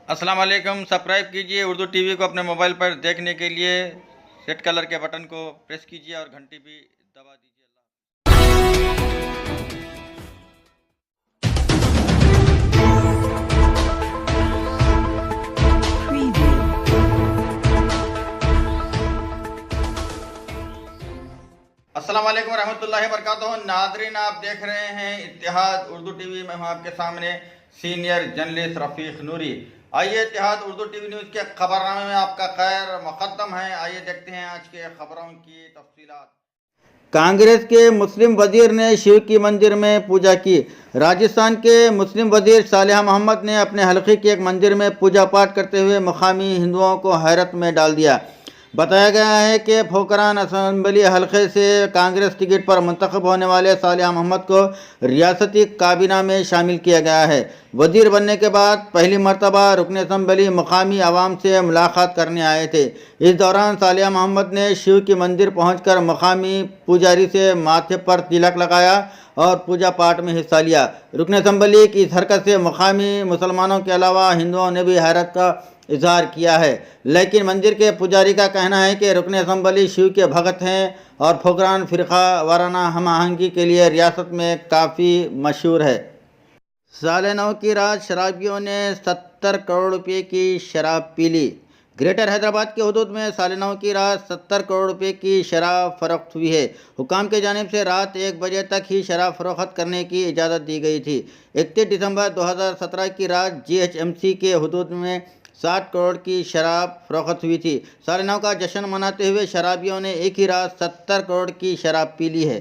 السلام علیکم، سبسکرائب کیجئے اردو ٹی وی کو اپنے موبائل پر دیکھنے کے لیے ریڈ کلر کے بٹن کو پریس کیجئے اور گھنٹی بھی دبا دیجئے۔ السلام علیکم ورحمۃ اللہ وبرکاتہ۔ ناظرین، آپ دیکھ رہے ہیں اتحاد اردو ٹی وی میں ہوں آپ کے سامنے سینئر جرنلسٹ رفیق نوری۔ آئیے اتحاد اردو ٹی وی نیوز کے خبرنامے میں آپ کا خیر مقدم ہے۔ آئیے دیکھتے ہیں آج کے خبروں کی تفصیلات۔ کانگریس کے مسلم وزیر نے شیو کی مندر میں پوجا کی۔ راجستھان کے مسلم وزیر صالح محمد نے اپنے حلقے کے ایک مندر میں پوجا پاٹ کرتے ہوئے مقامی ہندوؤں کو حیرت میں ڈال دیا۔ بتایا گیا ہے کہ پھوکران اسمبلی حلقے سے کانگریس ٹکٹ پر منتخب ہونے والے صالح محمد کو ریاستی کابینہ میں شامل کیا گیا ہے۔ وزیر بننے کے بعد پہلی مرتبہ رکن اسمبلی مقامی عوام سے ملاقات کرنے آئے تھے۔ اس دوران صالح محمد نے شیو کی مندر پہنچ کر مقامی پجاری سے ماتھے پر تلک لگایا اور پوجا پاٹ میں حصہ لیا۔ رکن اسمبلی کی اس حرکت سے مقامی مسلمانوں کے علاوہ ہندوؤں نے بھی حیرت کا اظہار کیا ہے، لیکن مندر کے پجاری کا کہنا ہے کہ رکن اسمبلی شیو کے بھگت ہیں اور پھوکران فرقہ وارانہ ہم آہنگی کے لیے ریاست میں کافی مشہور ہے۔ سال نو کی رات شرابیوں نے 70 کروڑ روپے کی شراب پی لی۔ گریٹر حیدرآباد کے حدود میں سال نو کی رات 70 کروڑ روپے کی شراب فروخت ہوئی ہے۔ حکام کی جانب سے رات 1 بجے تک ہی شراب فروخت کرنے کی اجازت دی گئی تھی۔ 31 دسمبر 2017 کی رات GHMC کے حدود میں 60 کروڑ کی شراب فروخت ہوئی تھی۔ سال نو کا جشن مناتے ہوئے شرابیوں نے ایک ہی رات 70 کروڑ کی شراب پی لی ہے۔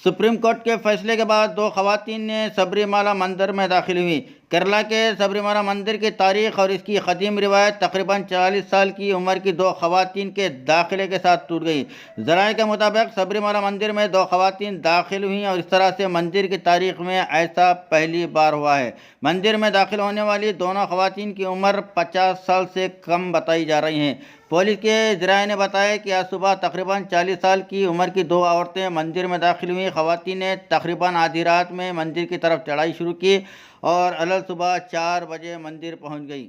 سپریم کورٹ کے فیصلے کے بعد 2 خواتین نے سبری مالا مندر میں داخل ہوئیں۔ کیرلا کے سبری مالا مندر کی تاریخ اور اس کی قدیم روایت تقریباً 40 سال کی عمر کی 2 خواتین کے داخلے کے ساتھ ٹوٹ گئی۔ ذرائع کے مطابق سبری مالا مندر میں 2 خواتین داخل ہوئیں اور اس طرح سے مندر کی تاریخ میں ایسا پہلی بار ہوا ہے۔ مندر میں داخل ہونے والی دونوں خواتین کی عمر 50 سال سے کم بتائی جا رہی ہیں۔ پولیس کے ذرائع نے بتایا کہ آج صبح تقریباً 40 سال کی عمر کی 2 عورتیں مندر میں داخل ہوئیں۔ خواتین نے تقریباً آدھی رات میں مندر کی طرف چڑھائی شروع کی اور صبح 4 بجے مندر پہنچ گئی۔